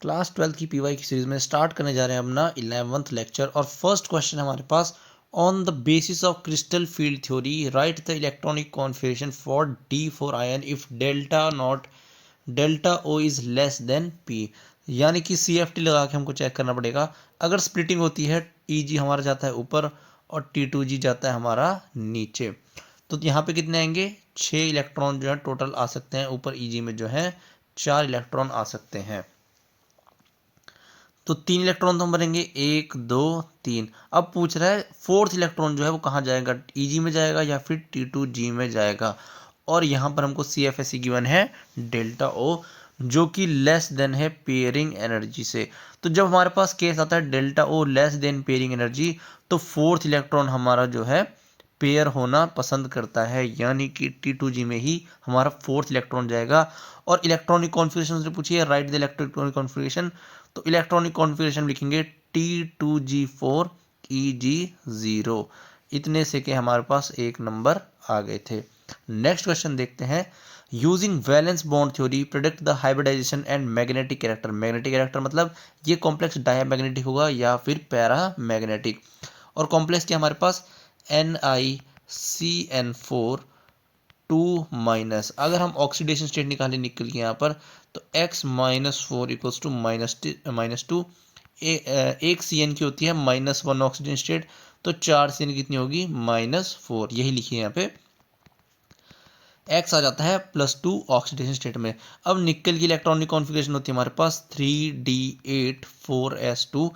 Class 12 की PY की series में स्टार्ट करने जा रहे हैं अपना 11th लेक्चर। और फर्स्ट क्वेश्चन हमारे पास, on the basis of crystal field theory write the electronic configuration for D4 ion if delta O is less than P। यानी कि CFT लगा के हमको चेक करना पड़ेगा। अगर स्प्लिटिंग होती है, EG हमारा जाता है ऊपर और T2G जाता है हमारा नीचे, तो यहाँ पे कितने आएंगे, 6 इलेक्ट्रॉन जो है टोटल आ सकते हैं। ऊपर EG में जो है 4 इलेक्ट्रॉन आ सकते हैं। तो 3 इलेक्ट्रॉन तो हम भरेंगे, 1 2 3। अब पूछ रहा है फोर्थ इलेक्ट्रॉन जो है वो कहाँ जाएगा, EG में जाएगा या फिर T2G में जाएगा। और यहाँ पर हमको CFSE गिवन है डेल्टा O, जो कि लेस देन है पेयरिंग एनर्जी से। तो जब हमारे पास केस आता है delta O less than pairing energy, तो फोर्थ इलेक्ट्रॉन हमारा जो है पेयर होना पसंद करता है, यानी कि T2G में ही हमारा फोर्थ इलेक्ट्रॉन जाएगा। और इलेक्ट्रॉनिक कॉन्फ़िगरेशन से पूछिए, राइट द इलेक्ट्रॉनिक कॉन्फ़िगरेशन, तो इलेक्ट्रॉनिक कॉन्फ़िगरेशन लिखेंगे T2G4 EG0। इतने से के हमारे पास एक नंबर आ गए थे। नेक्स्ट क्वेश्चन देखते हैं। Using valence bond theory predict the hybridization and magnetic character. Magnetic character मतलब ये कॉम्प्लेक्स डायमैग्नेटिक होगा या फिर पैरा मैग्नेटिक। और कॉम्प्लेक्स क्या हमारे पास, NiCN4 2-। अगर हम ऑक्सीडेशन स्टेट निकालें निकल के यहाँ पर, तो X-4 इक्वल्स टू -2। एक CN की होती है -1 ऑक्सीजन स्टेट, तो 4 CN कितनी होगी, -4। यही लिखिए यहाँ पे, X आ जाता है +2 ऑक्सीडेशन स्टेट में। अब निकल की इलेक्ट्रॉनिक कॉन्फ़िगरेशन होती है हमारे पास 3D8 4s2।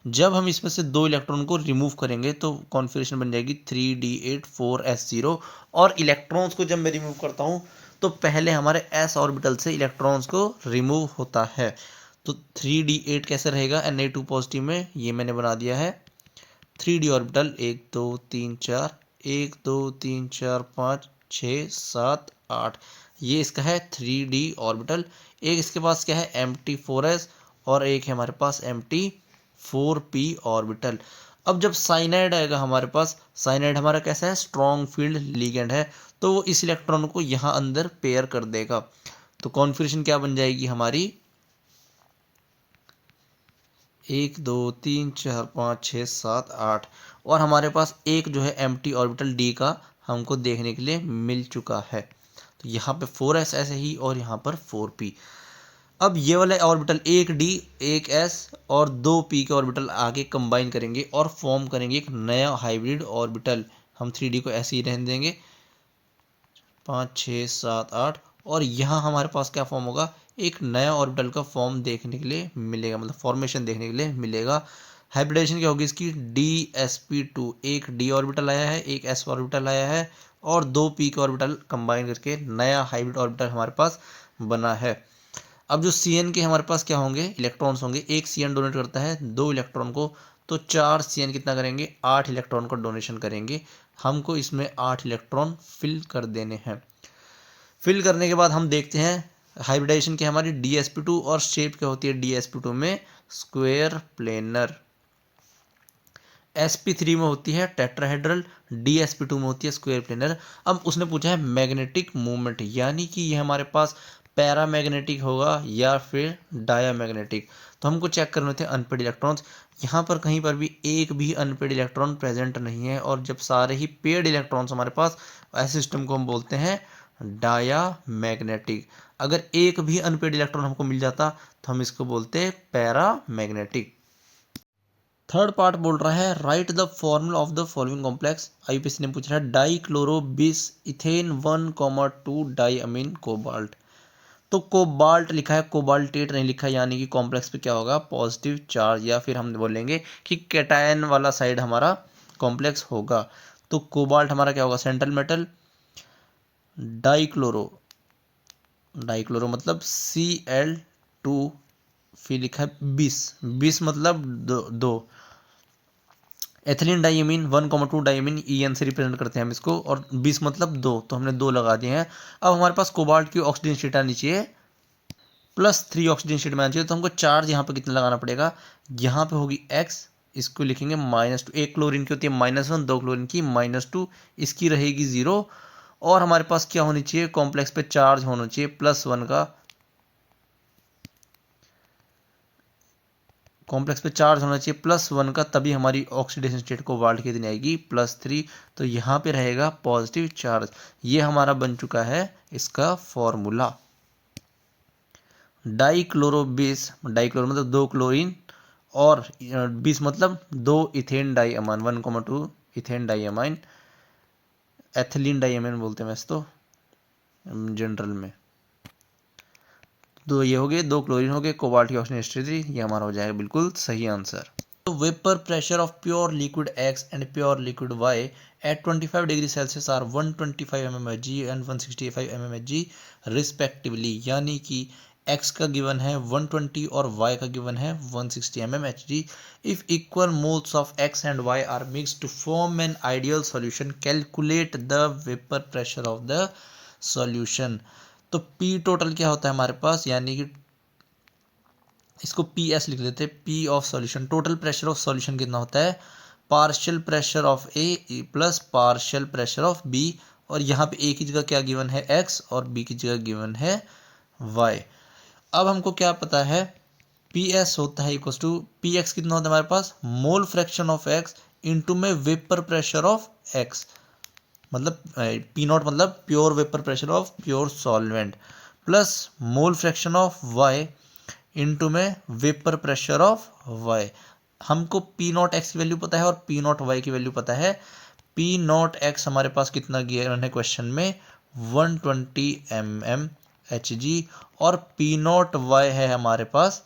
जब हम इसमें से 2 इलेक्ट्रॉन को रिमूव करेंगे तो कॉन्फ़िगरेशन बन जाएगी 3D8 4s0। और इलेक्ट्रॉन्स को जब मैं रिमूव करता हूँ तो पहले हमारे s ऑर्बिटल से इलेक्ट्रॉन्स को रिमूव होता है। तो 3D8 कैसे रहेगा, Na2 पॉजिटिव में, ये मैंने बना दिया है 3D ऑर्बिटल 1 2 3 4, 1 2 3 4 5 6 7 8। ये इसका है 3D ऑर्बिटल। एक इसके पास क्या है, Mt4s, और एक है हमारे पास Mt4p ऑर्बिटल। अब जब साइनाइड आएगा हमारे पास, साइनाइड हमारा कैसा है, स्ट्रॉन्ग फील्ड लिगेंड है, तो वो इस इलेक्ट्रॉन को यहाँ अंदर पेयर कर देगा। तो कॉन्फ़िगरेशन क्या बन जाएगी हमारी, 1 2 3 4 5 6 7 8। और हमारे पास एक जो है एम्प्टी ऑर्बिटल D का हमको देखने के लिए मिल चुका है। तो यहाँ पे 4s ऐसे ही, और यहाँ पर 4p। अब ये वाले ऑर्बिटल, एक D एक S और 2p के ऑर्बिटल आगे कंबाइन करेंगे और फॉर्म करेंगे एक नया हाइब्रिड ऑर्बिटल। हम 3D को ऐसे ही रहने देंगे, 5 6 7 8। और यहाँ हमारे पास क्या फॉर्म होगा, एक नया ऑर्बिटल का फॉर्म देखने के लिए मिलेगा, मतलब फॉर्मेशन देखने के लिए मिलेगा। हाइब्रिडाइजेशन क्या होगी इसकी, DsP2, एक D ऑर्बिटल आया है, एक S ऑर्बिटल आया है, और 2p के ऑर्बिटल कंबाइन करके नया हाइब्रिड ऑर्बिटल हमारे पास बना है। अब जो CN के हमारे पास क्या होंगे, इलेक्ट्रॉन्स होंगे। एक CN डोनेट करता है 2 इलेक्ट्रॉन को, तो 4 CN कितना करेंगे, 8 इलेक्ट्रॉन को डोनेशन करेंगे। हमको इसमें 8 इलेक्ट्रॉन फिल कर देने हैं। फिल करने के बाद हम देखते हैं हाइब्रिडाइजेशन क्या हमारी, DsP2, और शेप क्या होती है DsP2 में, स्क्वायर प्लेनर। sp3 में होती है टेट्राहेड्रल, DsP2 में होती है स्क्वायर प्लेनर। अब उसने पूछा है मैग्नेटिक मूवमेंट, यानी कि ये हमारे पास पैरामैग्नेटिक होगा या फिर डायामैग्नेटिक। तो हमको चेक करने थे अनपेड इलेक्ट्रॉन्स। यहाँ पर कहीं पर भी एक भी अनपेड इलेक्ट्रॉन प्रेजेंट नहीं है, और जब सारे ही पेड इलेक्ट्रॉन्स हमारे पास, ऐसे सिस्टम को हम बोलते हैं डायामैग्नेटिक। अगर एक भी अनपेड इलेक्ट्रॉन हमको मिल जाता तो हम इसको बोलते हैं पैरामैग्नेटिक। थर्ड पार्ट बोल रहा है, right the formula of the following complex. IUPAC ने पूछा है डाई क्लोरो बिस इथेन 1,2 डाई अमीन कोबाल्ट। तो कोबाल्ट लिखा है, कोबाल्टेट नहीं लिखा है, यानी कि कॉम्प्लेक्स पे क्या होगा, पॉजिटिव चार्ज, या फिर हम बोलेंगे कि कैटायन वाला साइड हमारा कॉम्प्लेक्स होगा। तो कोबाल्ट हमारा क्या होगा, सेंट्रल मेटल। डाईक्लोरो, डाईक्लोरो मतलब Cl2, फिर लिखा है बिस, बिस मतलब दो। एथिलीन डाइमीन 1,2 डाइमीन En से रिप्रेजेंट करते हैं हम इसको, और 20 मतलब 2, तो हमने 2 लगा दिए हैं। अब हमारे पास कोबाल्ट की ऑक्सीजन स्टेट आनी चाहिए +3 ऑक्सीजन स्टेट में आनी चाहिए, तो हमको चार्ज यहाँ पे कितना लगाना पड़ेगा, यहाँ पे होगी X, इसको लिखेंगे -2। एक क्लोरीन की होती है -1, 2 क्लोरीन की -2, इसकी रहेगी 0। और हमारे पास क्या होनी चाहिए, कॉम्प्लेक्स पे चार्ज होना चाहिए +1 का, कॉम्प्लेक्स पे चार्ज होना चाहिए +1 का, तभी हमारी ऑक्सीडेशन स्टेट को वाल्ट कितनी आएगी +3। तो यहाँ पे रहेगा पॉजिटिव चार्ज। ये हमारा बन चुका है इसका फॉर्मूला। डाइक्लोरोबेस, डाइक्लोरो मतलब 2 क्लोरीन, और 20 मतलब 2 ethane diamine, 1,2 ethane diamine, ethylene diamine बोलते हैं वैसे तो जनरल में। तो ये हो गए 2 क्लोरीन हो गए, कोबाल्ट की ऑक्सीजन स्टेट, ये हमारा हो जाएगा बिल्कुल सही आंसर। तो vapour pressure of pure liquid X and pure liquid Y at 25 degree Celsius are 125 mmHg and 165 mmHg respectively, यानी कि X का गिवन है 120 और Y का गिवन है 160 mmHg। If equal moles of X and Y are mixed to form an ideal solution, calculate the vapour pressure of the solution. तो P total क्या होता है हमारे पास, यानी कि इसको PS लिख लेते हैं, P of solution, total pressure of solution कितना होता है, partial pressure of A plus partial pressure of B, और यहाँ पे A की जगह क्या गिवन है X और B की जगह गिवन है Y। अब हमको क्या पता है, PS होता है इक्वल टू PX कितना होता है हमारे पास, mole fraction of X into में वेपर प्रेशर ऑफ X, मतलब P0 मतलब pure vapour pressure of pure solvent, plus mole fraction of Y into में वेपर प्रेशर ऑफ Y। हमको P0X की वैल्यू पता है और P0Y की वैल्यू पता है। P0X हमारे पास कितना गिवन है क्वेश्चन में, 120 mmHg, और P0Y है हमारे पास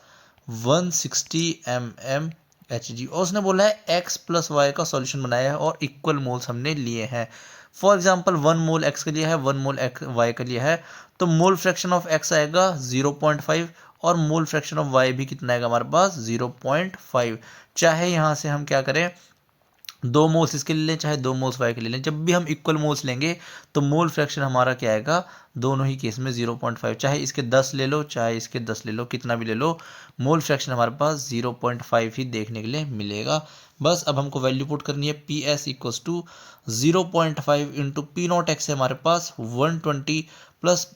160 mmHg, और उसने बोला है X प्लस Y का सॉल्यूशन बनाया है और इक्वल मोल्स हमने लिए हैं। फॉर एग्जाम्पल 1 मोल X के लिए है, 1 मोल Y के लिए है, तो मोल फ्रैक्शन ऑफ X आएगा 0.5 और मोल फ्रैक्शन ऑफ Y भी कितना आएगा हमारे पास 0.5। चाहे यहाँ से हम क्या करें, 2 मोल्स इसके ले लें चाहे 2 मोल्स Y के ले लें, जब भी हम इक्वल मोल्स लेंगे तो मोल फ्रैक्शन हमारा क्या आएगा, दोनों ही केस में 0.5, चाहे इसके 10 ले लो चाहे इसके 10 ले लो, कितना भी ले लो, मोल फ्रैक्शन हमारे पास 0.5 ही देखने के लिए मिलेगा। बस अब हमको वैल्यू पुट करनी है, PS equals to 0.5 into P0X है हमारे पास 120 प्लस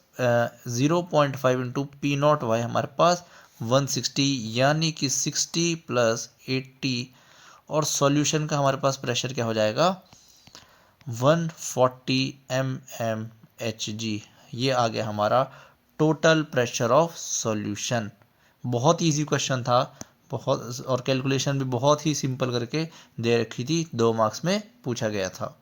0.5 इंटू P0Y हमारे पास 160, यानी कि 60 प्लस 80, और सॉल्यूशन का हमारे पास प्रेशर क्या हो जाएगा 140 mmHg। ये आ गया हमारा टोटल प्रेशर ऑफ सॉल्यूशन। बहुत इजी क्वेश्चन था, बहुत, और कैलकुलेशन भी बहुत ही सिंपल करके दे रखी थी, 2 मार्क्स में पूछा गया था।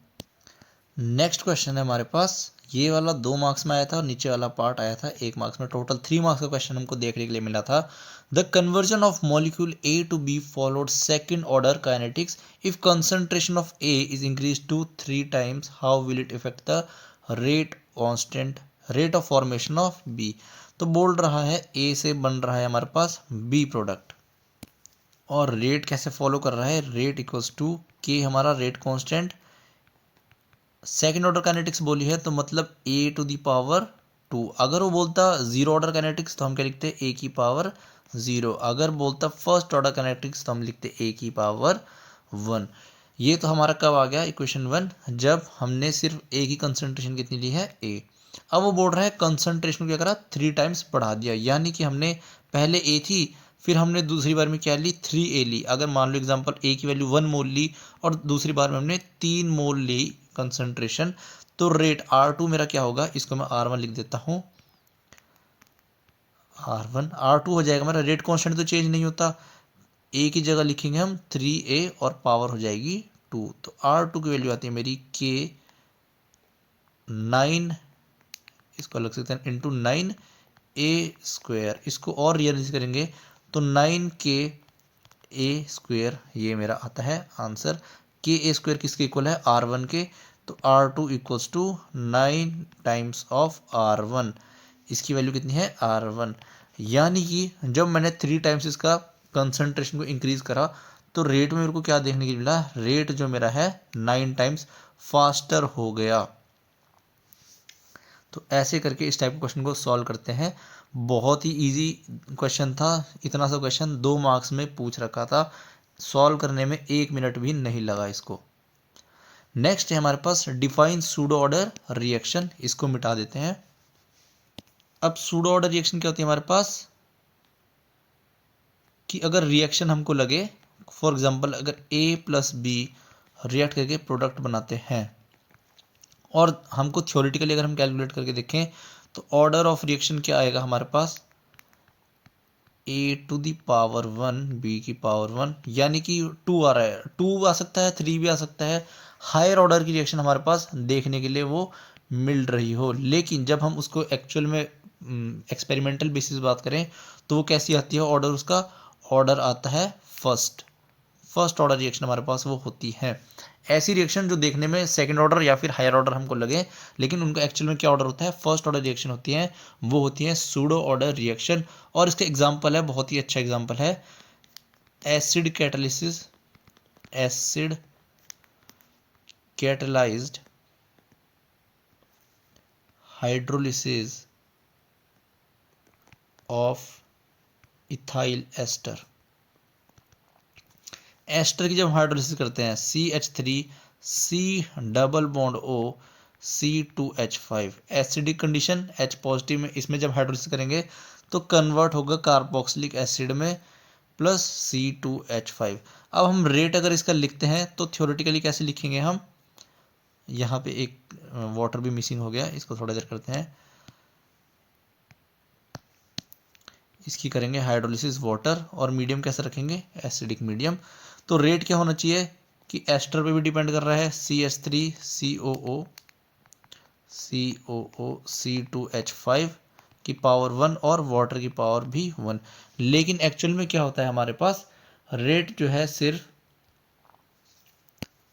नेक्स्ट क्वेश्चन है हमारे पास, ये वाला 2 मार्क्स में आया था और नीचे वाला पार्ट आया था 1 मार्क्स में, टोटल 3 मार्क्स का क्वेश्चन हमको देखने के लिए मिला था। The conversion of molecule A to B followed second order kinetics, if concentration of A is increase to 3 times, how will it effect the rate constant rate of formation of B। तो बोल रहा है A से बन रहा है हमारे पास B product, और रेट कैसे फॉलो कर रहा है, रेट इक्वल्स टू K हमारा rate constant, second order kinetics बोली है तो मतलब A टू दी पावर 2। अगर वो बोलता जीरो ऑर्डर काइनेटिक्स तो हम क्या लिखते A की पावर 0, अगर बोलता फर्स्ट ऑर्डर काइनेटिक्स तो हम लिखते A की पावर 1। ये तो हमारा कब आ गया इक्वेशन 1, जब हमने सिर्फ A की कंसंट्रेशन कितनी ली है A। अब वो बोल रहा है कंसंट्रेशन क्या करा 3 टाइम्स बढ़ा दिया, यानी कि हमने पहले A थी, फिर हमने दूसरी बार में क्या ली 3A ली। अगर मान लो एग्जांपल A की वैल्यू 1 मोल ली और दूसरी बार में हमने 3 मोल ली कंसंट्रेशन, तो रेट R2 मेरा क्या होगा, इसको मैं R1 लिख देता हूं, R1 R2 हो जाएगा मेरा, रेट कांस्टेंट तो चेंज नहीं होता, A की जगह लिखेंगे हम 3A और पावर हो जाएगी 2, तो R2 की वैल्यू आती है मेरी K 9, इसको लग सकते हैं इंटू 9A², इसको और रियलाइज करेंगे तो 9KA², ये मेरा आता है आंसर। KA² किसके इक्वल है R1 के, तो R2 equals to 9 times of R1, इसकी वैल्यू कितनी है R1, यानी कि जब मैंने 3 टाइम्स इसका कंसंट्रेशन को इंक्रीज करा तो रेट में मेरे को क्या देखने के लिए मिला, रेट जो मेरा है 9 टाइम्स फास्टर हो गया। तो ऐसे करके इस टाइप के क्वेश्चन को सॉल्व करते हैं। बहुत ही इजी क्वेश्चन था, इतना सा क्वेश्चन 2 मार्क्स में पूछ रखा था, सॉल्व करने में 1 मिनट भी नहीं लगा इसको। नेक्स्ट है हमारे पास डिफाइन सूडो ऑर्डर रिएक्शन, इसको मिटा देते हैं। अब सूडो ऑर्डर रिएक्शन क्या होती है हमारे पास, कि अगर रिएक्शन हमको लगे, फॉर एग्जांपल अगर A प्लस बी रिएक्ट करके प्रोडक्ट बनाते हैं, और हमको थ्योरेटिकली अगर हम कैलकुलेट करके देखें तो ऑर्डर ऑफ रिएक्शन क्या आएगा हमारे पास, A⁻1 B⁻1, यानी कि 2 आ रहा है, 2 आ सकता है, 3 भी आ सकता है, हायर ऑर्डर की रिएक्शन हमारे पास देखने के लिए वो मिल रही हो। लेकिन जब हम उसको एक्चुअल में एक्सपेरिमेंटल बेसिस बात करें तो वो कैसी आती है, ऑर्डर उसका ऑर्डर आता है फर्स्ट ऑर्डर रिएक्शन हमारे पास वो होती है। ऐसी रिएक्शन जो देखने में सेकंड ऑर्डर या फिर हायर ऑर्डर हमको लगे, लेकिन उनका एक्चुअल में क्या ऑर्डर होता है, फर्स्ट ऑर्डर रिएक्शन होती है, वो होती है सूडो ऑर्डर रिएक्शन। और इसका एग्जांपल है, बहुत ही अच्छा एग्जांपल है, acid catalysis, acid catalysed hydrolysis of ethyl ester. Ester की जब हाइड्रोलिसिस करते हैं CH3C⁻O, C2H5, acidic condition H positive में, इसमें जब हाइड्रोलिसिस करेंगे तो कन्वर्ट होगा कार्बोक्सिलिक एसिड में प्लस C2H5। अब हम रेट अगर इसका लिखते हैं तो थ्योरेटिकली कैसे लिखेंगे हम, यहाँ पे एक वाटर भी मिसिंग हो गया, इसको थोड़ा देर करते हैं, इसकी करेंगे हाइड्रोलिसिस वाटर, और मीडियम कैसे रखेंगे, एसिडिक मीडियम। तो रेट क्या होना चाहिए कि एस्टर पे भी डिपेंड कर रहा है, CH3COO C2H5 की पावर 1 और वाटर की पावर भी 1। लेकिन एक्चुअल में क्या होता है हमारे पास, रेट जो है सिर्फ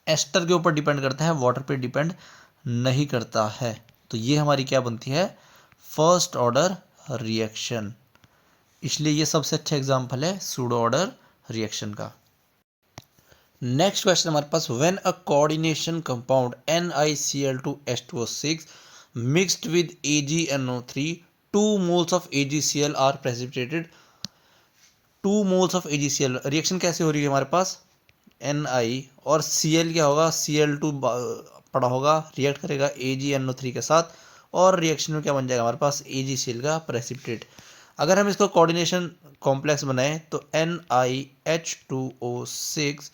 एस्टर के ऊपर डिपेंड करता है, वाटर पे डिपेंड नहीं करता है। तो ये हमारी क्या बनती है, फर्स्ट ऑर्डर रिएक्शन। इसलिए ये सबसे अच्छा एग्जांपल है सूडो ऑर्डर रिएक्शन का। नेक्स्ट क्वेश्चन हमारे पास, when a coordination compound NiCl2H2O6 mixed with AgNO3, 2 moles of AgCl are precipitated. 2 moles of AgCl reaction कैसे हो रही है हमारे पास, Ni और Cl क्या होगा, Cl2 पड़ा होगा, रिएक्ट करेगा AgNO3 के साथ, और रिएक्शन में क्या बन जाएगा हमारे पास, AgCl का प्रेसिपिटेट। अगर हम इसको कोऑर्डिनेशन कॉम्प्लेक्स बनाएं तो NiH2O6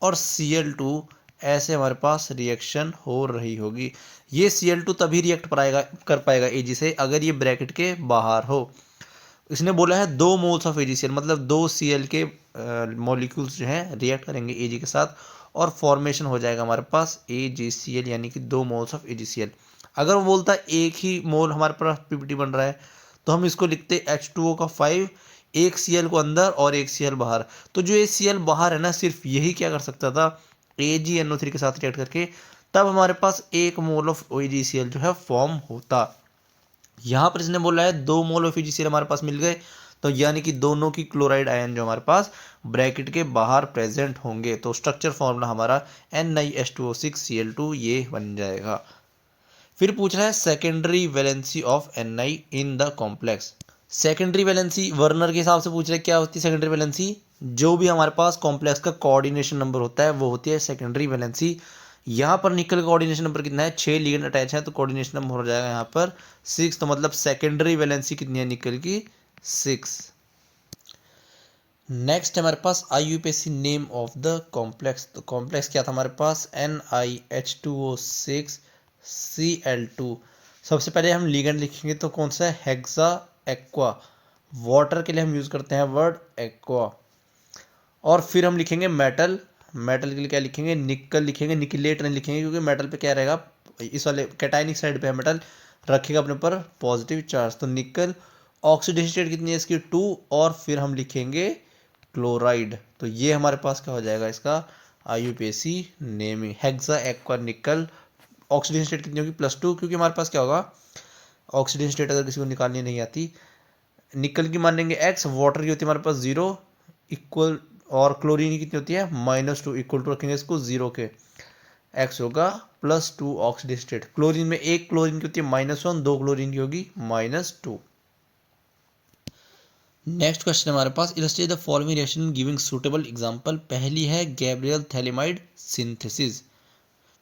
और Cl2 ऐसे हमारे पास रिएक्शन हो रही होगी। ये Cl2 तभी रिएक्ट कर पाएगा Ag से अगर ये ब्रैकेट के बाहर हो। इसने बोला है 2 मोल्स ऑफ AgCl, मतलब 2 Cl के मॉलिक्यूल्स जो हैं रिएक्ट करेंगे Ag के साथ, और फॉर्मेशन हो जाएगा हमारे पास AgCl, यानी कि 2 मोल्स ऑफ AgCl। अगर वो बोलता है एक ही मोल हमारे पास पीपीटी बन रहा है तो हम इसको लिखते H2O का 5, एक Cl को अंदर और एक Cl बाहर। तो जो ये Cl बाहर है ना, सिर्फ यही क्या कर सकता था, AgNO3 के साथ रिएक्ट करके, तब हमारे पास 1 मोल ऑफ AgCl जो है फॉर्म होता। यहाँ पर इसने बोला है 2 मोल ऑफ AgCl हमारे पास मिल गए, तो यानी कि दोनों की क्लोराइड आयन जो हमारे पास ब्रैकेट के बाहर प्रेजेंट होंगे, तो स्ट्रक्चर फॉर्मूला हमारा NiH2O6Cl2 ये बन जाएगा। फिर पूछ रहा है secondary valency of Ni in the complex. Secondary valency Werner के हिसाब से पूछ रहे क्या होती है सेकेंडरी वैलेंसी, जो भी हमारे पास कॉम्प्लेक्स का कोऑर्डिनेशन नंबर होता है वो होती है सेकेंडरी वैलेंसी। यहाँ पर निकल का कोऑर्डिनेशन नंबर कितना है, 6 लिगेंड अटैच है, तो कोऑर्डिनेशन नंबर हो जाएगा यहाँ पर 6, तो मतलब सेकेंडरी वैलेंसी कितनी है निकल की, 6। नेक्स्ट हमारे पास IUPAC name of the complex. तो कॉम्प्लेक्स क्या था हमारे पास, NiH2O6Cl2। सबसे पहले हम लिगेंड लिखेंगे तो कौन सा है, हेक्सा एक्वा। वाटर के लिए हम यूज करते हैं वर्ड एक्वा। और फिर हम लिखेंगे मेटल, मेटल के लिए क्या लिखेंगे, निकल लिखेंगे, निकलेट नहीं लिखेंगे क्योंकि मेटल पे क्या रहेगा, इस वाले कैटायनिक साइड पे है मेटल, रखेगा अपने पर पॉजिटिव चार्ज, तो निकल। ऑक्सीडेशन स्टेट कितनी है इसकी, 2, और फिर हम लिखेंगे क्लोराइड। तो ये हमारे पास क्या हो जाएगा इसका IUPAC नेम, हेक्सा एक्वा निकल। ऑक्सीडेशन स्टेट कितनी होगी, +2, क्योंकि हमारे पास क्या होगा, ऑक्सीडेशन स्टेट अगर किसी को निकालनी नहीं आती, निकल की मान लेंगे x, वाटर की होती है हमारे पास 0 इक्वल, और क्लोरीन की कितनी होती है -2 इक्वल टू रखेंगे इसको 0 के, x होगा +2 ऑक्सीडेशन स्टेट। क्लोरीन में एक क्लोरीन की होती है -1, 2 क्लोरीन की होगी -2। नेक्स्ट क्वेश्चन हमारे पास, illustrate the following reaction giving suitable example. पहली है गैब्रियल थैलेमाइड सिंथेसिस।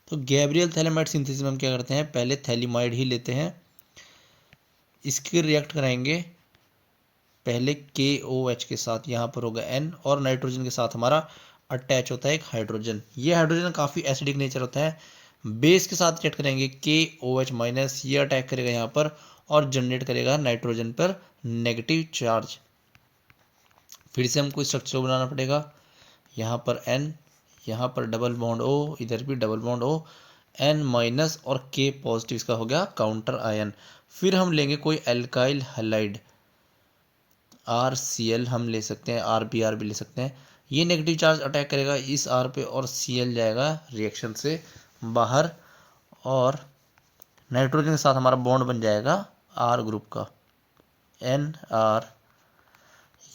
तो गैब्रियल थैलेमाइड सिंथेसिस में हम क्या करते हैं, पहले थैलेमाइड ही लेते हैं, इसके रिएक्ट कराएंगे पहले KOH के साथ यहाँ पर होगा N और नाइट्रोजन के साथ हमारा अटैच होता है एक हाइड्रोजन। ये हाइड्रोजन काफ़ी एसिडिक नेचर होता है। बेस के साथ रिएक्ट करेंगे KOH माइनस, ये अटैक करेगा यहाँ पर और जनरेट करेगा नाइट्रोजन पर नेगेटिव चार्ज। फिर से हमको स्ट्रक्चर बनाना पड़ेगा। यहाँ पर N, यहाँ पर डबल बॉन्ड O, इधर भी double bond O, N minus और K पॉजिटिव, इसका हो गया काउंटर आयन। फिर हम लेंगे कोई एल्काइल हैलाइड, RCl हम ले सकते हैं, RBr भी ले सकते हैं। ये नेगेटिव चार्ज अटैक करेगा इस R पे और Cl जाएगा रिएक्शन से बाहर और नाइट्रोजन के साथ हमारा बॉन्ड बन जाएगा R ग्रुप का, NR।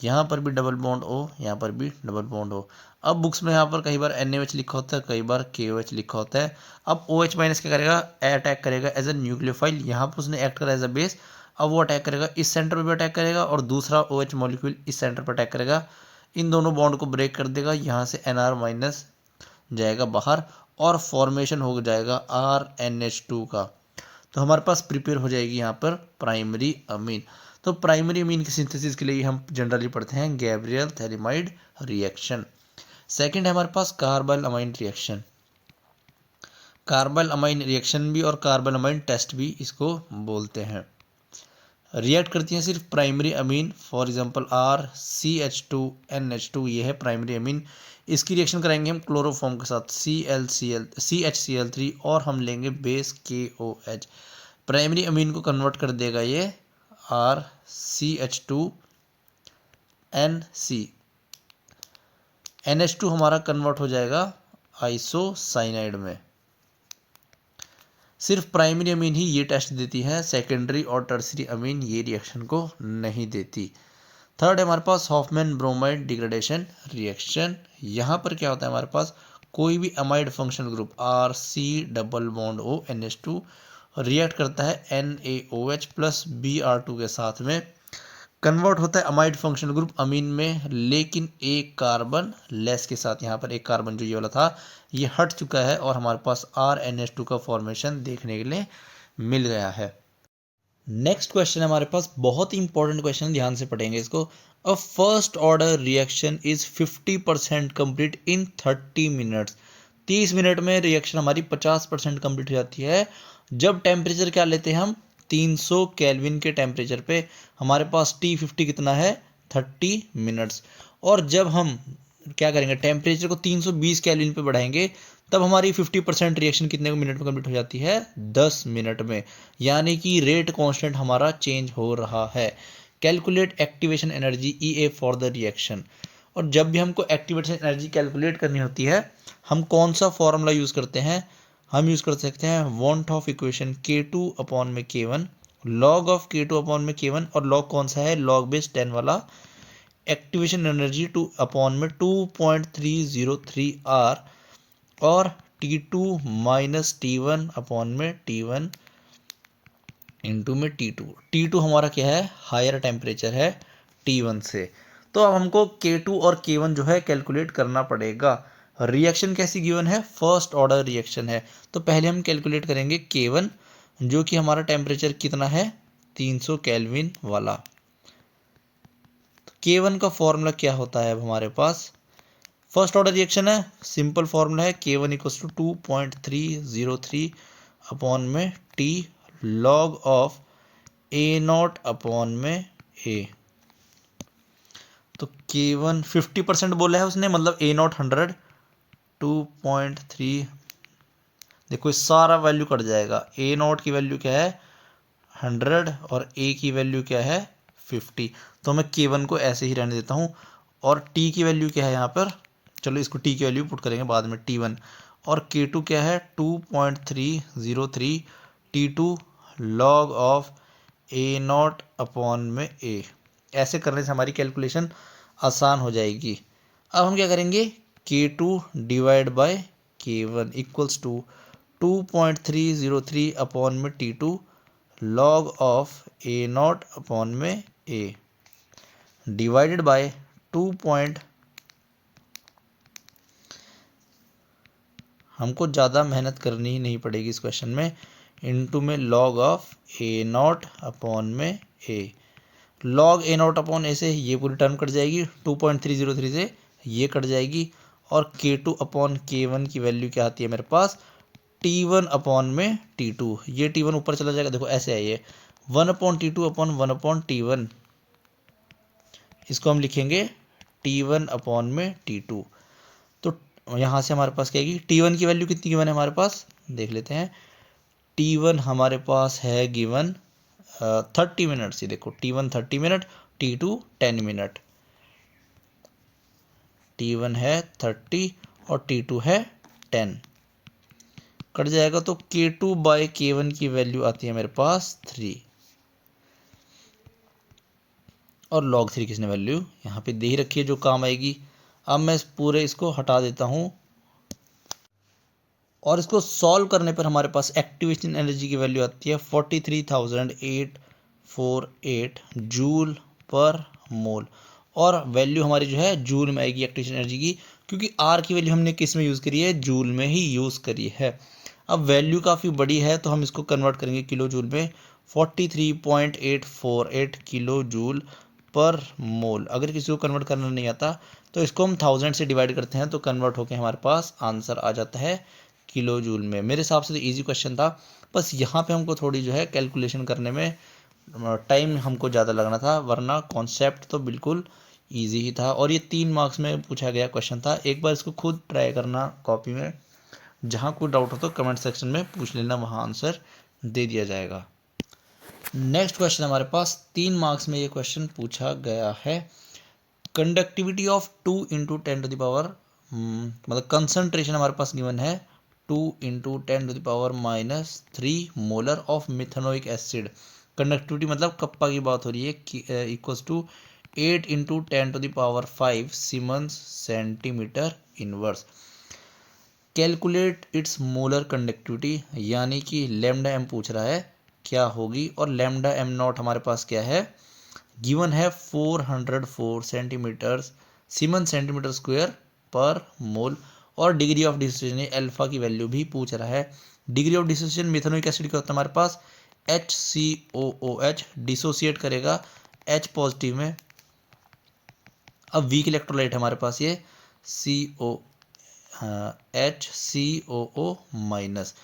यहाँ पर भी डबल बॉन्ड O, यहाँ पर भी डबल बॉन्ड O। अब बुक्स में यहाँ पर कई बार NaOH लिखा होता है, कई बार KOH लिखा होता है। अब OH माइनस क्या करेगा, अटैक करेगा एज ए न्यूक्लियोफाइल। यहाँ पर उसने एक्ट करा एज ए बेस, अब वो अटैक करेगा इस सेंटर पर भी अटैक करेगा और दूसरा OH मॉलिक्यूल इस सेंटर पर अटैक करेगा। इन दोनों बॉन्ड को ब्रेक कर देगा, यहाँ से NR माइनस जाएगा बाहर और फॉर्मेशन हो जाएगा RNH2 का। तो हमारे पास प्रिपेयर हो जाएगी यहाँ पर प्राइमरी अमीन। तो प्राइमरी अमीन की सिंथेसिस के लिए हम जनरली पढ़ते हैं गैब्रियल थैलिमाइड रिएक्शन। सेकंड है हमारे पास carbylamine reaction. Carbylamine reaction भी और कार्बाइल अमाइन टेस्ट भी इसको बोलते हैं। रिएक्ट करती हैं सिर्फ primary amine, for example RCH2NH2, ये है प्राइमरी अमीन। इसकी रिएक्शन कराएंगे हम क्लोरोफॉर्म के साथ CHCl3 और हम लेंगे बेस KOH। प्राइमरी अमीन को कन्वर्ट कर देगा ये RCH2NC, NH2 हमारा कन्वर्ट हो जाएगा आइसोसाइनाइड में। सिर्फ प्राइमरी अमीन ही ये टेस्ट देती है, सेकेंडरी और टर्सरी अमीन ये रिएक्शन को नहीं देती। थर्ड है हमारे पास हॉफमैन ब्रोमाइड डिग्रेडेशन रिएक्शन। यहाँ पर क्या होता है, हमारे पास कोई भी amide functional group RC double bond O NH2 react करता है NaOH प्लस Br2 के साथ में, कन्वर्ट होता है अमाइड फंक्शनल ग्रुप अमीन में, लेकिन एक कार्बन लेस के साथ। यहाँ पर एक कार्बन जो ये वाला था ये हट चुका है और हमारे पास RNH2 का फॉर्मेशन देखने के लिए मिल गया है। नेक्स्ट क्वेश्चन है हमारे पास, बहुत ही इंपॉर्टेंट क्वेश्चन, ध्यान से पढ़ेंगे इसको। A first order reaction is 50% complete in 30 minutes. 30 minute में रिएक्शन हमारी 50% कंप्लीट हो जाती है जब टेम्परेचर क्या लेते हैं हम 300 केल्विन के टेम्परेचर पे। हमारे पास T50 कितना है 30 मिनट्स। और जब हम क्या करेंगे टेम्परेचर को 320 केल्विन पे बढ़ाएंगे तब हमारी 50% रिएक्शन कितने मिनट में कंप्लीट हो जाती है 10 मिनट में। यानी कि रेट कांस्टेंट हमारा चेंज हो रहा है। Calculate activation energy EA for the reaction. और जब भी हमको एक्टिवेशन एनर्जी कैलकुलेट करनी होती है हम कौन सा फॉर्मूला यूज़ करते हैं, हम यूज़ कर सकते हैं want of equation K2 upon में K1, log of K2 upon में K1, और लॉग कौन सा है लॉग बेस 10 वाला। एक्टिवेशन एनर्जी 2 अपॉन में 2.303 R और T2 माइनस T1 अपॉन में T1 इंटू में T2 हमारा क्या है हायर टेम्परेचर है T1 से। तो अब हमको K2 और K1 जो है कैलकुलेट करना पड़ेगा। रिएक्शन कैसी गिवन है, फर्स्ट ऑर्डर रिएक्शन है। तो पहले हम कैलकुलेट करेंगे K1 जो कि हमारा टेम्परेचर कितना है 300 केल्विन वाला। K1 का फॉर्मूला क्या होता है अब हमारे पास, फर्स्ट ऑर्डर रिएक्शन है, सिंपल फॉर्मूला है K1 इक्वल्स टू 2.303 अपॉन में T log of A0 upon में A। तो K1 50% बोला है उसने, मतलब A0 100, 2.3, देखो इस सारा वैल्यू कट जाएगा। A0 की वैल्यू क्या है 100 और A की वैल्यू क्या है 50। तो मैं K1 को ऐसे ही रहने देता हूँ और T की वैल्यू क्या है यहाँ पर, चलो इसको T की वैल्यू पुट करेंगे बाद में T1, और K2 क्या है 2.303 T2 log of A0 upon में A। ऐसे करने से हमारी कैलकुलेशन आसान हो जाएगी। अब हम क्या करेंगे K2 divide by K1 equals to 2.303 upon में T2 log of A0 upon में A डिवाइडेड बाय 2. हमको ज़्यादा मेहनत करनी ही नहीं पड़ेगी इस क्वेश्चन में, इनटू में लॉग ऑफ A0 अपॉन में A log A not upon A से ये पूरी टर्म कट जाएगी, 2.303 से ये कट जाएगी, और K2 अपॉन K1 की वैल्यू क्या आती है मेरे पास, T1 अपॉन में T2। ये T1 ऊपर चला जाएगा, देखो ऐसे है ये 1/T2 अपॉन 1/T1, इसको हम लिखेंगे T1 अपॉन में T2। तो यहाँ से हमारे पास क्या आएगी, T1 की वैल्यू कितनी गिवन है हमारे पास, देख लेते हैं। T1 हमारे पास है गिवन 30 मिनट से, देखो T1 30 minute, T2 10 minute. T1 है 30 और T2 है 10, कट जाएगा तो K2 बाय K1 की वैल्यू आती है मेरे पास 3, और log 3 किसने वैल्यू यहाँ पे दे ही रखी है जो काम आएगी। अब मैं इस पूरे इसको हटा देता हूँ, और इसको सॉल्व करने पर हमारे पास एक्टिवेशन एनर्जी की वैल्यू आती है 43,848 जूल पर मोल, और वैल्यू हमारी जो है जूल में आएगी एक्टिवेशन एनर्जी की, क्योंकि आर की वैल्यू हमने किस में यूज़ करी है, जूल में ही यूज़ करी है। अब वैल्यू काफ़ी बड़ी है तो हम इसको कन्वर्ट करेंगे किलो जूल में, 43.848 किलो जूल पर मोल। अगर किसी को कन्वर्ट करना नहीं आता तो इसको हम 1000 से डिवाइड करते हैं तो कन्वर्ट होकर हमारे पास आंसर आ जाता है किलो जूल में। मेरे हिसाब से तो इजी क्वेश्चन था, बस यहाँ पे हमको थोड़ी जो है कैलकुलेशन करने में टाइम हमको ज़्यादा लगना था, वरना कॉन्सेप्ट तो बिल्कुल इजी ही था। और ये 3 मार्क्स में पूछा गया क्वेश्चन था। एक बार इसको खुद ट्राई करना कॉपी में, जहाँ कोई डाउट हो तो कमेंट सेक्शन में पूछ लेना, वहाँ आंसर दे दिया जाएगा। नेक्स्ट क्वेश्चन हमारे पास 3 मार्क्स में ये क्वेश्चन पूछा गया है। कंडक्टिविटी ऑफ 2 × 10⁻, मतलब कंसंट्रेशन हमारे पास गिवन है 2 × 10⁻³ molar of methanoic acid. Conductivity मतलब कप्पा की बात हो रही है, equals to 8 × 10⁵ siemens centimetre inverse. Calculate its molar conductivity, यानी कि लैम्डा एम पूछ रहा है क्या होगी, और लैम्डा एम नॉट हमारे पास क्या है, गिवन है 404 सेंटीमीटर सीमेंस सेंटीमीटर स्क्वायर पर मोल, और डिग्री ऑफ डिसोसिएशन अल्फा की वैल्यू भी पूछ रहा है। Degree of dissociation methanoic acid का होता है हमारे पास HCOOH, डिसोसिएट करेगा H पॉजिटिव में। अब वीक इलेक्ट्रोलाइट हमारे पास ये HCOO माइनस,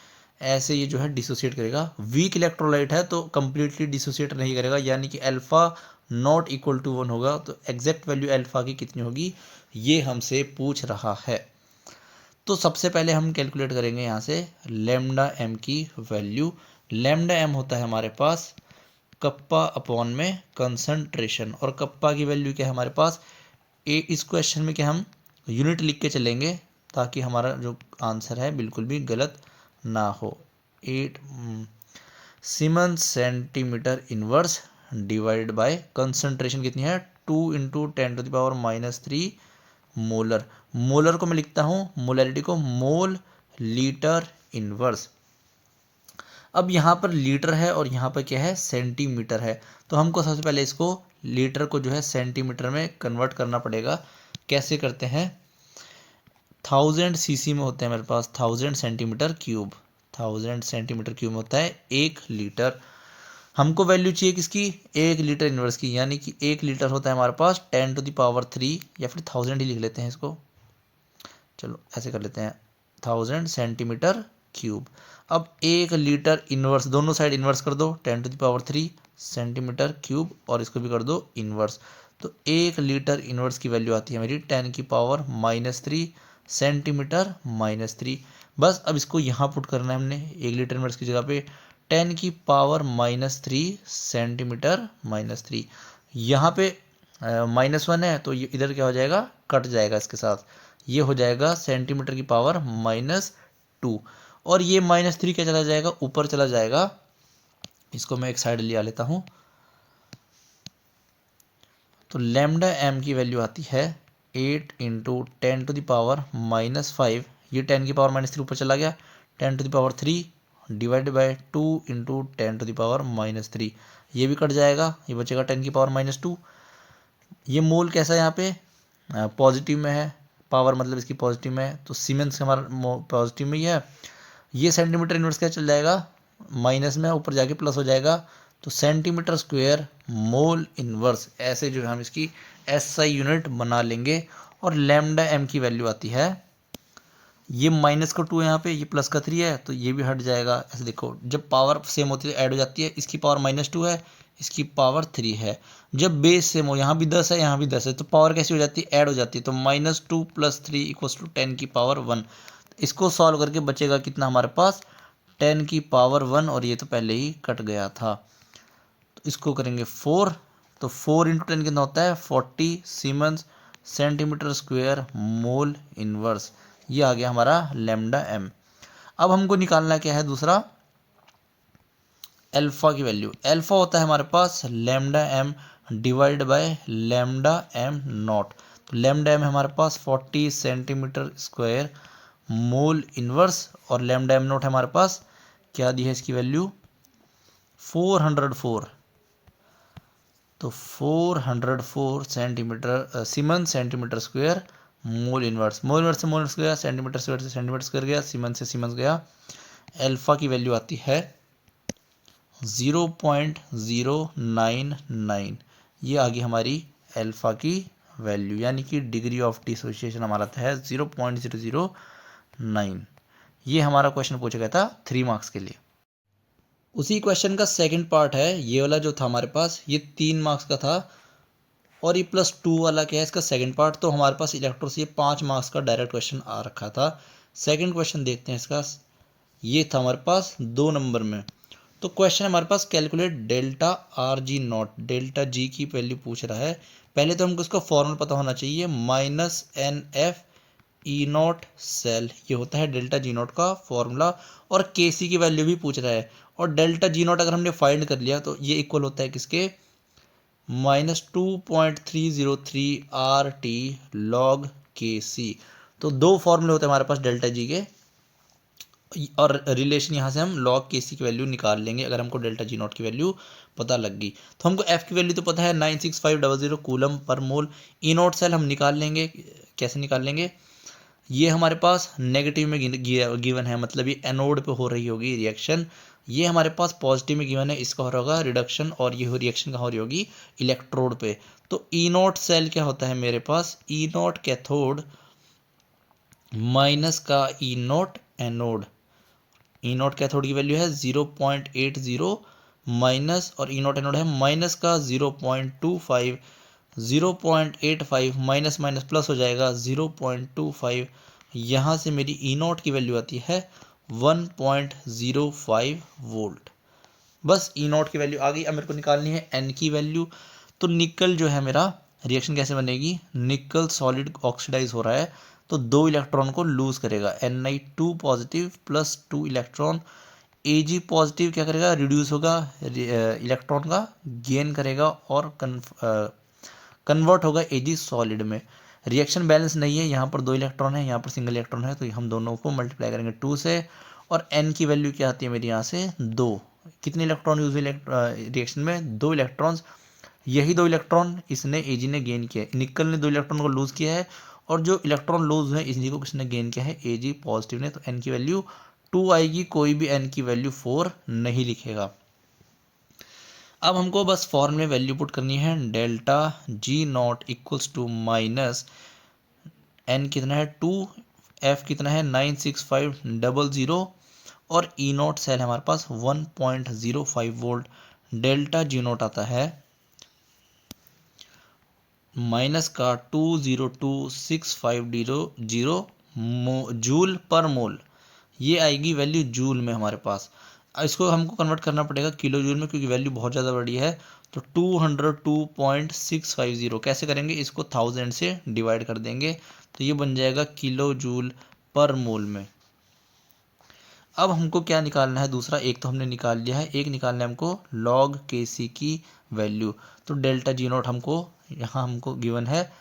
ऐसे ये जो है डिसोसिएट करेगा। वीक इलेक्ट्रोलाइट है तो कंप्लीटली डिसोसिएट नहीं करेगा, यानी कि अल्फा नॉट इक्वल टू 1 होगा। तो एग्जैक्ट वैल्यू अल्फा की कितनी होगी ये हमसे पूछ रहा है। तो सबसे पहले हम कैलकुलेट करेंगे यहाँ से लैम्डा एम की वैल्यू। लैम्डा एम होता है हमारे पास कप्पा अपॉन में कंसंट्रेशन, और कप्पा की वैल्यू क्या है हमारे पास, इस क्वेश्चन में क्या हम यूनिट लिख के चलेंगे ताकि हमारा जो आंसर है बिल्कुल भी गलत ना हो। 8 siemens centimetre inverse divided by concentration कितनी है 2 × 10⁻³ मोलर। मोलर को मैं लिखता हूँ, मोलैरिटी को मोल लीटर इनवर्स। अब यहाँ पर लीटर है और यहाँ पर क्या है सेंटीमीटर है, तो हमको सबसे पहले इसको लीटर को जो है सेंटीमीटर में कन्वर्ट करना पड़ेगा। कैसे करते हैं, 1000 सीसी में होते हैं मेरे पास 1000 सेंटीमीटर क्यूब, 1000 सेंटीमीटर क्यूब में होता है 1 लीटर। हमको वैल्यू चाहिए किसकी, 1 लीटर इनवर्स की, यानी कि 1 लीटर होता है हमारे पास 10⁻³ या फिर 1000 ही लिख लेते हैं इसको, चलो ऐसे कर लेते हैं 1000 सेंटीमीटर क्यूब। अब 1 लीटर इनवर्स, दोनों साइड इनवर्स कर दो 10⁻³ सेंटीमीटर क्यूब, और इसको भी कर दो इनवर्स। तो 1 लीटर इनवर्स की वैल्यू आती है मेरी 10⁻³ सेंटीमीटर -3। बस अब इसको यहाँ पुट करना है हमने, 1 लीटर इनवर्स की जगह पे 10⁻³ सेंटीमीटर -3। यहाँ पे -1 है तो ये इधर क्या हो जाएगा, कट जाएगा इसके साथ, ये हो जाएगा सेंटीमीटर की पावर -2, और ये -3 क्या चला जाएगा, ऊपर चला जाएगा। इसको मैं एक साइड ले लेता हूँ। तो लैम्डा एम की वैल्यू आती है 8 × 10⁻⁻5, ये 10⁻³ ऊपर चला गया, 10⁻³ डिवाइड बाय 2 × 10⁻⁻3, ये भी कट जाएगा, ये बचेगा 10⁻²। ये मोल कैसा है यहाँ पे पॉजिटिव में है, पावर मतलब इसकी पॉजिटिव में है, तो सीमेंस हमारा पॉजिटिव में ही है। ये सेंटीमीटर इनवर्स क्या चल जाएगा माइनस में, ऊपर जाके प्लस हो जाएगा, तो सेंटीमीटर स्क्वायर मोल इनवर्स, ऐसे जो है हम इसकी SI यूनिट बना लेंगे। और लैम्डा m की वैल्यू आती है, ये माइनस का 2 है यहाँ पे, ये प्लस का 3 है, तो ये भी हट जाएगा। ऐसे देखो, जब पावर सेम होती है तो ऐड हो जाती है। इसकी पावर -2 है, इसकी पावर 3 है। जब बेस सेम हो, यहाँ भी 10 है, यहाँ भी 10 है, तो पावर कैसी हो जाती है, ऐड हो जाती है। तो -2 + 3 = 10 की पावर 1। इसको सॉल्व करके बचेगा कितना हमारे पास, 10 की पावर 1, और ये तो पहले ही कट गया था। तो इसको करेंगे 4, तो 4 × 10 कितना होता है, 40 siemens centimetre square mole inverse. ये आ गया हमारा लैम्डा m। अब हमको निकालना क्या है, दूसरा अल्फा की वैल्यू। अल्फा होता है हमारे पास lambda m divide by lambda m nought. तो लैम्डा m है हमारे पास 40 सेंटीमीटर स्क्वायर मोल इनवर्स, और लैम्डा m नॉट है हमारे पास, क्या दी है इसकी वैल्यू, 404। तो 404 centimetre siemens centimetre square mole inverse. Mole inverse से मोल इनवर्स गया, सेंटीमीटर स्क्वायर से सेंटीमीटर स्क्वायर गया, सीमेंस से सीमेंस गया। अल्फा की वैल्यू आती है 0.099। ये आ गई हमारी अल्फा की वैल्यू, यानी कि डिग्री ऑफ डिसोसिएशन हमारा आता है 0.009। ये हमारा क्वेश्चन पूछा गया था 3 मार्क्स के लिए। उसी क्वेश्चन का सेकंड पार्ट है, ये वाला जो था हमारे पास, ये 3 मार्क्स का था, और ये +2 वाला क्या है, इसका सेकंड पार्ट। तो हमारे पास इलेक्ट्रो से ये 5 मार्क्स का डायरेक्ट क्वेश्चन आ रखा था। सेकंड क्वेश्चन देखते हैं इसका, ये था हमारे पास 2 नंबर में। तो क्वेश्चन हमारे पास calculate delta RG nought, delta G की वैल्यू पूछ रहा है। पहले तो हमको इसका फॉर्मूला पता होना चाहिए, -NF E0 सेल, ये होता है डेल्टा G0 का फॉर्मूला। और KC की वैल्यू भी पूछ रहा है, और डेल्टा G0 अगर हमने फाइंड कर लिया तो ये इक्वल होता है किसके, -2.303 RT log KC। तो 2 फॉर्मूले होते हैं हमारे पास डेल्टा जी के, और रिलेशन यहाँ से हम log KC की वैल्यू निकाल लेंगे अगर हमको डेल्टा G0 की वैल्यू पता लग गई। तो हमको F की वैल्यू तो पता है 96500 कूलम पर मोल। E0 सेल हम निकाल लेंगे, कैसे निकाल लेंगे, ये हमारे पास नेगेटिव में गिवन है, मतलब ये एनोड पे हो रही होगी रिएक्शन। ये हमारे पास पॉजिटिव में गिवन है, इसका हो रहा होगा रिडक्शन, और ये रिएक्शन कहाँ हो रही होगी, इलेक्ट्रोड पे। तो E0 सेल क्या होता है मेरे पास, E0 कैथोड माइनस का E0 एनोड। E0 कैथोड की वैल्यू है 0.80 माइनस, और E0 एनोड है माइनस का 0.25, 0.85 माइनस माइनस प्लस हो जाएगा 0.25। यहाँ से मेरी E0 की वैल्यू आती है 1.05 वोल्ट। बस E0 की वैल्यू आ गई। अब मेरे को निकालनी है N की वैल्यू। तो निकल जो है मेरा, रिएक्शन कैसे बनेगी, निकल सॉलिड ऑक्सीडाइज हो रहा है, तो 2 इलेक्ट्रॉन को लूज करेगा, Ni2 positive plus 2 electron. Ag positive क्या करेगा, रिड्यूस होगा, इलेक्ट्रॉन का गेन करेगा, और कन्वर्ट होगा Ag सॉलिड में। रिएक्शन बैलेंस नहीं है, यहाँ पर 2 इलेक्ट्रॉन है, यहाँ पर सिंगल इलेक्ट्रॉन है, तो हम दोनों को मल्टीप्लाई करेंगे 2 से। और N की वैल्यू क्या आती है मेरी यहाँ से 2। कितने इलेक्ट्रॉन यूज हुए रिएक्शन में, 2 इलेक्ट्रॉन्स। यही 2 इलेक्ट्रॉन इसने Ag ने गेन किया है, निकल ने 2 इलेक्ट्रॉन को लूज किया है, और जो इलेक्ट्रॉन लूज हुए इसी को किसने गेन किया है, Ag पॉजिटिव ने। तो N की वैल्यू 2 आएगी, कोई भी N की वैल्यू 4 नहीं लिखेगा। अब हमको बस फॉर्म में वैल्यू पुट करनी है, delta G0 equals to minus N कितना है 2, F कितना है 96500, और E0 सेल है हमारे पास 1.05 वोल्ट। डेल्टा G0 आता है माइनस का 2026500 जूल पर मोल। ये आएगी वैल्यू जूल में हमारे पास। इसको हमको कन्वर्ट करना पड़ेगा किलो जूल में, क्योंकि वैल्यू बहुत ज़्यादा बड़ी है। तो 202.650 कैसे करेंगे, इसको 1000 से डिवाइड कर देंगे, तो ये बन जाएगा किलो जूल पर मोल में। अब हमको क्या निकालना है दूसरा, एक तो हमने निकाल लिया है, एक निकालना है हमको log KC की वैल्यू। तो डेल्टा G0 हमको यहाँ हमको गिवन है,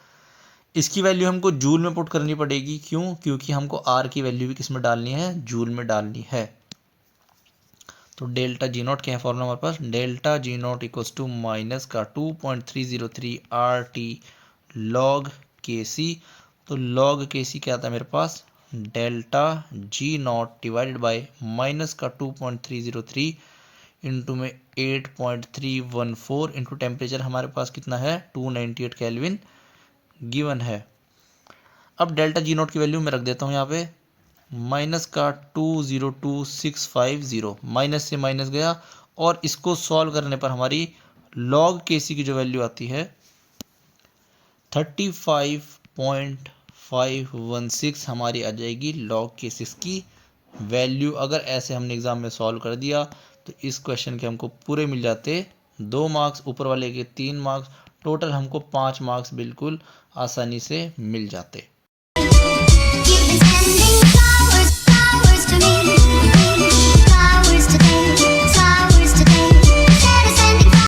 इसकी वैल्यू हमको जूल में पुट करनी पड़ेगी। क्यों, क्योंकि हमको R की वैल्यू भी किस में डालनी है, जूल में डालनी है। तो डेल्टा G0 क्या है फॉर्मूला हमारे पास, delta G0 equals to minus का 2.303 RT log KC। तो log KC क्या आता है मेरे पास, delta G0 divided by minus का 2.303 इंटू में 8.314 इंटू टेम्परेचर हमारे पास कितना है 298 केल्विन गिवन है। अब डेल्टा जी नोट की वैल्यू मैं रख देता हूँ यहाँ पे माइनस का 202650, माइनस से माइनस गया और इसको सॉल्व करने पर हमारी लॉग केसी की जो वैल्यू आती है 35.516 हमारी आ जाएगी लॉग केसेस की वैल्यू। अगर ऐसे हमने एग्जाम में सॉल्व कर दिया तो इस क्वेश्चन के हमको पूरे मिल जाते 2 मार्क्स, ऊपर वाले के 3 मार्क्स, टोटल हमको 5 मार्क्स बिल्कुल आसानी से मिल जाते।